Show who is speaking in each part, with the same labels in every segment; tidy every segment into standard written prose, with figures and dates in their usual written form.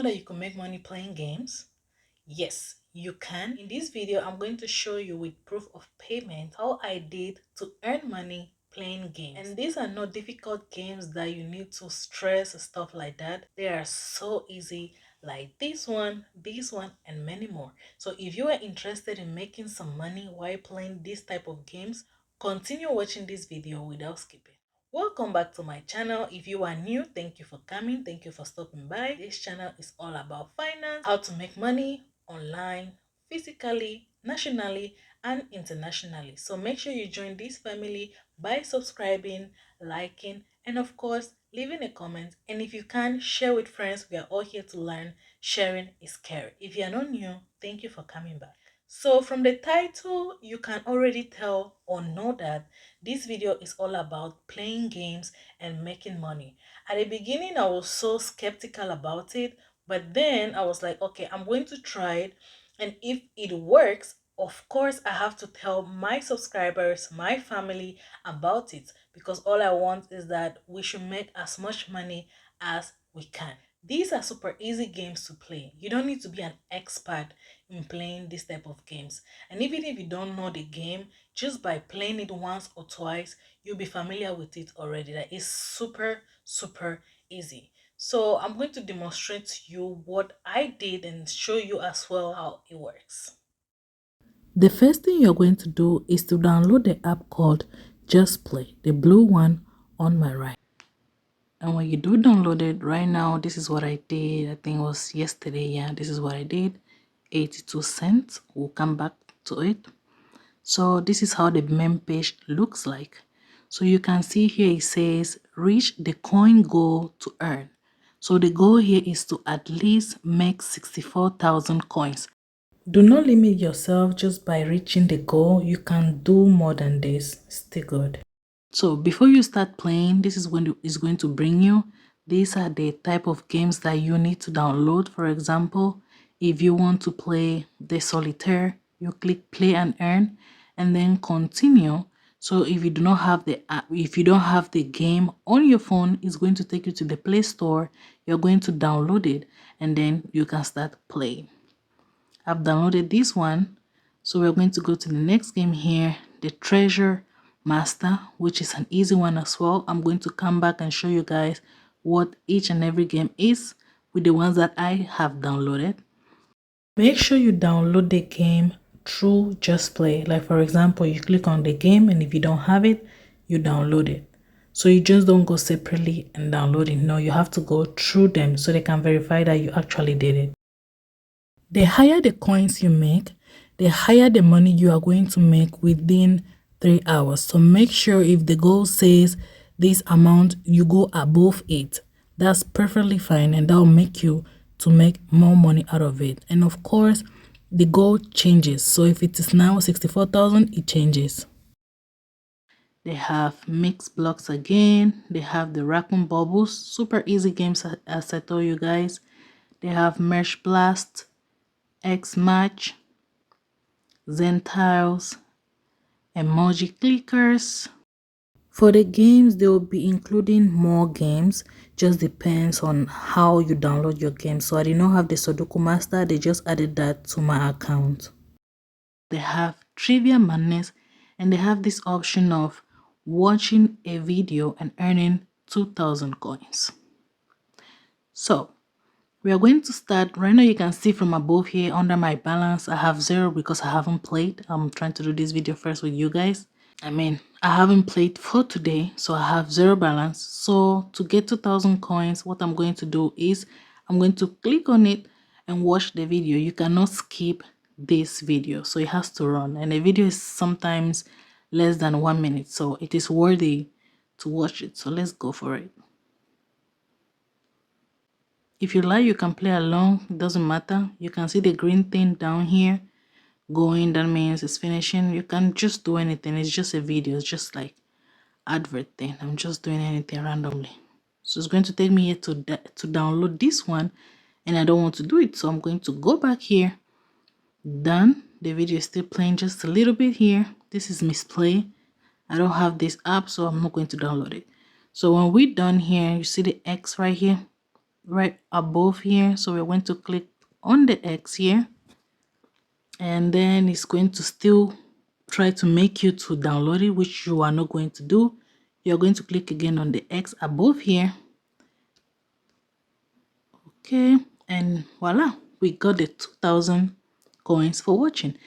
Speaker 1: that you can make money playing games? Yes, you can. In this video, I'm going to show you with proof of payment how I did to earn money playing games. And these are not difficult games that you need to stress, stuff like that. They are so easy, like this one, and many more. So if you are interested in making some money while playing this type of games, continue watching this video without skipping. Welcome back to my channel. If you are new, thank you for coming, thank you for stopping by. This channel is all about finance, how to make money online, physically, nationally, and internationally. So make sure you join this family by subscribing, liking, and of course leaving a comment. And if you can, share with friends. We are all here to learn. Sharing is caring. If you are not new, thank you for coming back. So from the title, you can already tell or know that this video is all about playing games and making money. At the beginning, I was so skeptical about it, but then I was like, okay, I'm going to try it. And if it works, of course, I have to tell my subscribers, my family about it, because all I want is that we should make as much money as we can. These are super easy games to play. You don't need to be an expert in playing this type of games. And even if you don't know the game, just by playing it once or twice, you'll be familiar with it already. That is super, super easy. So I'm going to demonstrate to you what I did and show you as well how it works. The first thing you're going to do is to download the app called Just Play, the blue one on my right. And when you do download it right now, this is what I did. I think it was yesterday. Yeah, this is what I did. 82 cents. We'll come back to it. So this is how the main page looks like. So you can see here it says reach the coin goal to earn. So the goal here is to at least make 64,000 coins. Do not limit yourself just by reaching the goal. You can do more than this. Stay good. So before you start playing, this is when it's going to bring you. These are the type of games that you need to download. For example, if you want to play the solitaire, you click play and earn and then continue. So if you do not have the app, if you don't have the game on your phone, it's going to take you to the Play Store. You're going to download it and then you can start playing. I've downloaded this one. So we're going to go to the next game here, the Treasure Master, which is an easy one as well. I'm going to come back and show you guys what each and every game is with the ones that I have downloaded. Make sure you download the game through Just Play. Like for example, you click on the game and if you don't have it, you download it. So you just don't go separately and download it. No, you have to go through them so they can verify that you actually did it. The higher the coins you make, the higher the money you are going to make within 3 hours. So make sure if the goal says this amount, you go above it. That's perfectly fine and that will make you to make more money out of it. And of course, the goal changes. So if it is now 64,000, it changes. They have mixed blocks again. They have the raccoon bubbles. Super easy games as I told you guys. They have Merge Blast, X Match, Zen Tiles, emoji clickers. For the games, they will be including more games. Just depends on how you download your game. So I did not have the Sudoku Master. They just added that to my account. They have Trivia Madness and they have this option of watching a video and earning 2,000 coins. So we are going to start. Right now you can see from above here under my balance I have 0 because I haven't played. I'm trying to do this video first with you guys. I haven't played for today, so I have 0 balance. So to get 2,000 coins, what I'm going to do is I'm going to click on it and watch the video. You cannot skip this video, so it has to run, and the video is sometimes less than 1 minute, so it is worthy to watch it. So let's go for it. If you like, you can play along. It doesn't matter. You can see the green thing down here going. That means it's finishing. You can just do anything. It's just a video. It's just like advert thing. I'm just doing anything randomly. So it's going to take me here to download this one, and I don't want to do it. So I'm going to go back here. Done. The video is still playing just a little bit here. This is misplay. I don't have this app, so I'm not going to download it. So when we're done here, you see the X right here. right above here. So we're going to click on the X here, and then it's going to still try to make you to download it, which you are not going to do. You're going to click again on the X above here. Okay, and voila, we got the 2000 coins for watching.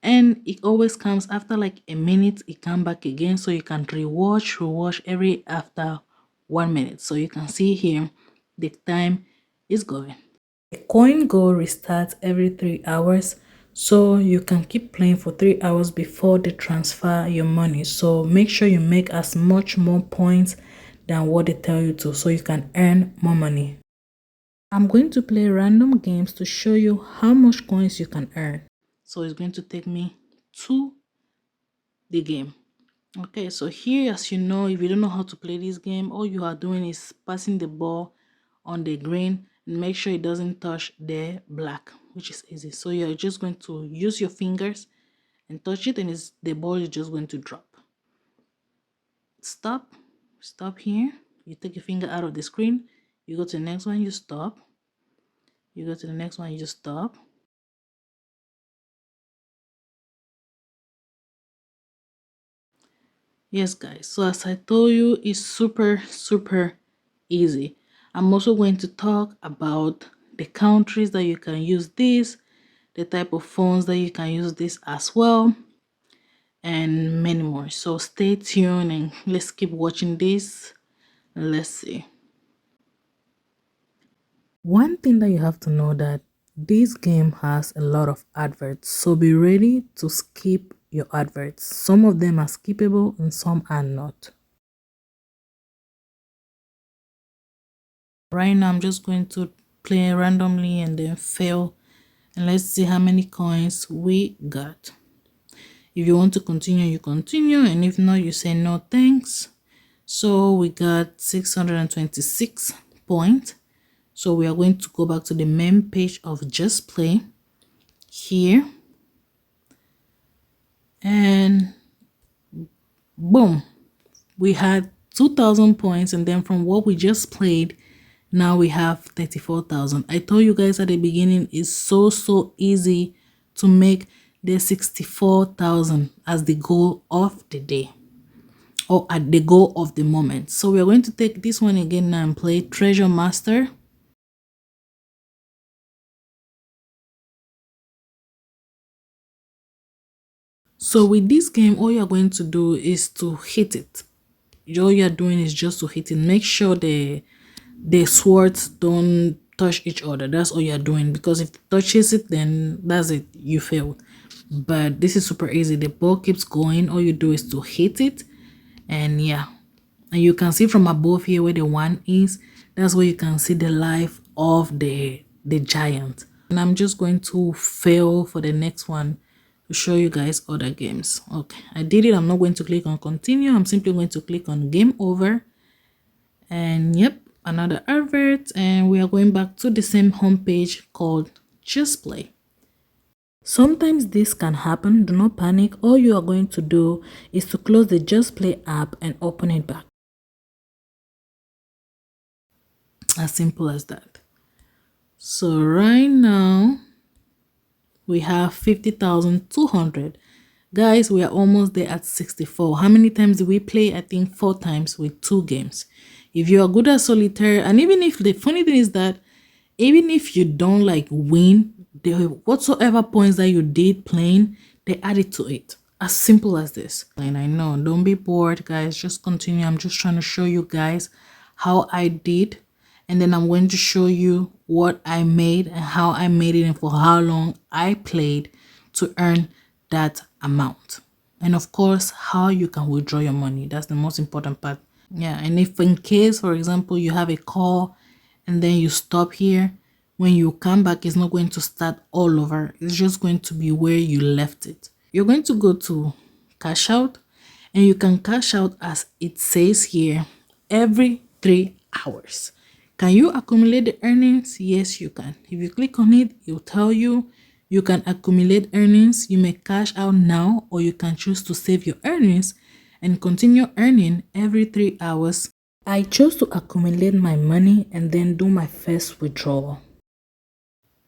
Speaker 1: And it always comes after like a minute, it come back again, so you can rewatch every after 1 minute. So you can see here the time is going. The coin go restarts every 3 hours, so you can keep playing for 3 hours before they transfer your money. So make sure you make as much more points than what they tell you to, so you can earn more money. I'm going to play random games to show you how much coins you can earn. So it's going to take me to the game. Okay, so here, as you know, if you don't know how to play this game, all you are doing is passing the ball on the green and make sure it doesn't touch the black, which is easy. So you're just going to use your fingers and touch it, and the ball is just going to drop. Stop here. You take your finger out of the screen, you go to the next one, you stop. You go to the next one, you just stop. Yes, guys, so as I told you, it's super easy. I'm also going to talk about the countries that you can use this, the type of phones that you can use this as well, and many more. So stay tuned and let's keep watching this. Let's see. One thing that you have to know, that this game has a lot of adverts, so be ready to skip your adverts. Some of them are skippable and some are not. Right now I'm just going to play randomly and then fail, and let's see how many coins we got. If you want to continue, you continue, and if not, you say no thanks. So we got 626 points. So we are going to go back to the main page of Just Play here, and boom, we had 2000 points, and then from what we just played, now we have 34,000. I told you guys at the beginning, it's so easy to make the 64,000 as the goal of the day, or at the goal of the moment. So we're going to take this one again now and play Treasure Master. So with this game, all you're going to do is to hit it. All you're doing is just to hit it. Make sure the swords don't touch each other. That's all you're doing, because if it touches it, then that's it, you failed. But this is super easy. The ball keeps going. All you do is to hit it, and yeah, and you can see from above here where the one is, that's where you can see the life of the giant. And I'm just going to fail for the next one to show you guys other games. Okay, I did it. I'm not going to click on continue. I'm simply going to click on game over, and yep, another advert, and we are going back to the same homepage called Just Play. Sometimes this can happen. Do not panic. All you are going to do is to close the Just Play app and open it back. As simple as that. So right now we have 50,200. Guys, we are almost there at 64. How many times did we play? I think 4 times with 2 games. If you are good at solitaire, and even if the funny thing is that even if you don't like win, the whatsoever points that you did playing, they added to it. As simple as this. And I know, don't be bored, guys. Just continue. I'm just trying to show you guys how I did, and then I'm going to show you what I made and how I made it and for how long I played to earn that amount. And of course, how you can withdraw your money. That's the most important part. Yeah, and if in case, for example, you have a call and then you stop here, when you come back, it's not going to start all over. It's just going to be where you left it. You're going to go to cash out, and you can cash out as it says here every 3 hours. Can you accumulate the earnings? Yes, you can. If you click on it, it will tell you you can accumulate earnings. You may cash out now, or you can choose to save your earnings and continue earning every 3 hours I chose to accumulate my money and then do my first withdrawal.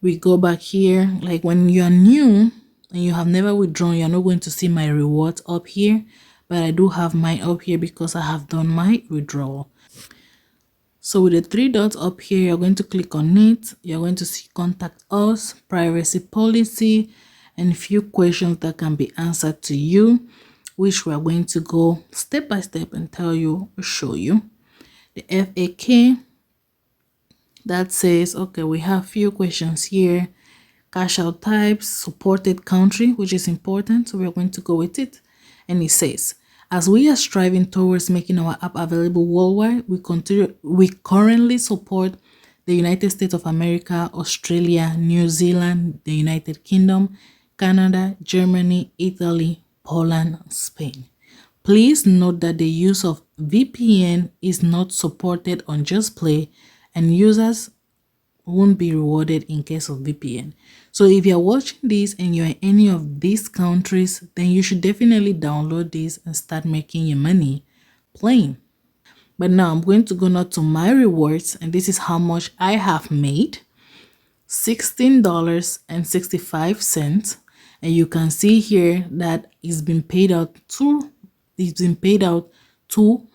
Speaker 1: We go back here, like when you're new and you have never withdrawn, you're not going to see my rewards up here, but I do have mine up here because I have done my withdrawal. So with the three dots up here, you're going to click on it. You're going to see contact us, privacy policy, and a few questions that can be answered to you, which we're going to go step by step and tell you or show you. The FAQ that says, okay, we have few questions here. Cash out types, supported country, which is important, so we're going to go with it. And it says, as we are striving towards making our app available worldwide, we currently support the United States of America, Australia, New Zealand, the United Kingdom, Canada, Germany, Italy, Poland, Spain. Please note that the use of VPN is not supported on JustPlay, and users won't be rewarded in case of VPN. So if you're watching this and you're in any of these countries, then you should definitely download this and start making your money playing. But now I'm going to go now to my rewards, and this is how much I have made. $16.65, and you can see here that it's been paid out to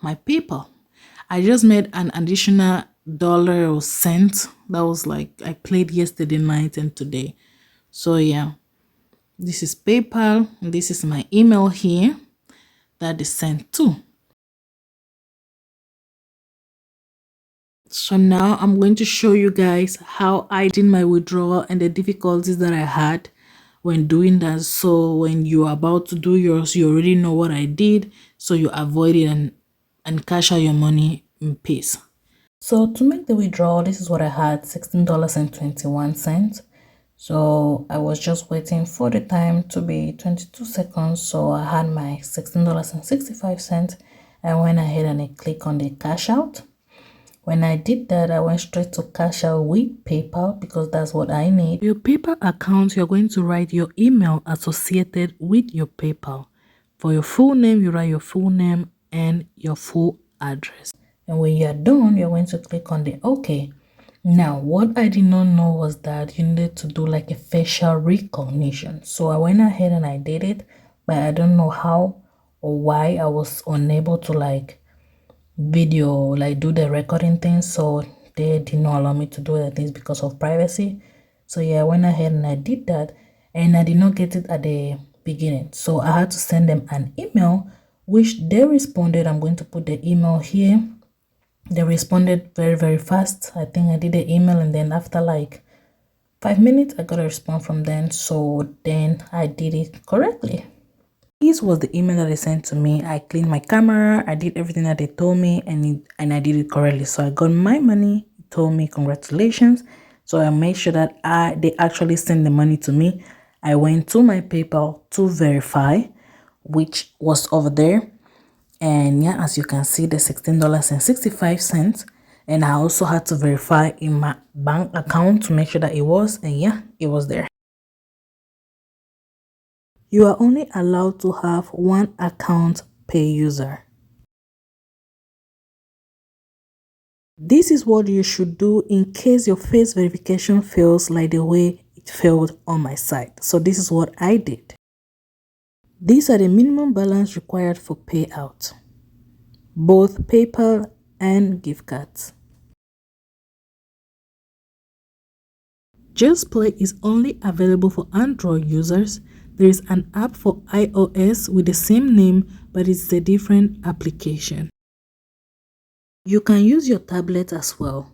Speaker 1: my PayPal. I just made an additional dollar or cent. That was like I played yesterday night and today. So yeah, this is PayPal, and this is my email here that is sent to. So now I'm going to show you guys how I did my withdrawal and the difficulties that I had when doing that. So when you're about to do yours, you already know what I did, so you avoid it and cash out your money in peace. So to make the withdrawal, this is what I had, $16.21. So I was just waiting for the time to be 22 seconds. So I had my $16.65. I went ahead and I clicked on the cash out. When I did that, I went straight to cash out with PayPal because that's what I need. Your PayPal account, you're going to write your email associated with your PayPal. For your full name, you write your full name and your full address. And when you're done, you're going to click on the OK. Now, what I did not know was that you needed to do like a facial recognition. So I went ahead and I did it, but I don't know how or why I was unable to like do the recording thing. So they did not allow me to do that things because of privacy. So yeah, I went ahead and I did that, and I did not get it at the beginning. So I had to send them an email, which they responded. I'm going to put the email here. They responded very, very fast. I think I did the email, and then after like 5 minutes, I got a response from them. So then I did it correctly. This was the email that they sent to me. I cleaned my camera. I did everything that they told me, and I did it correctly. So I got my money. It told me congratulations. So I made sure that they actually sent the money to me. I went to my PayPal to verify, which was over there. And yeah, as you can see, the $16.65. And I also had to verify in my bank account to make sure that it was, and yeah, it was there. You are only allowed to have one account per user. This is what you should do in case your face verification fails like the way it failed on my site. So this is what I did. These are the minimum balance required for payout, both PayPal and gift cards. JustPlay is only available for Android users. There is an app for iOS with the same name, but it's a different application. You can use your tablet as well.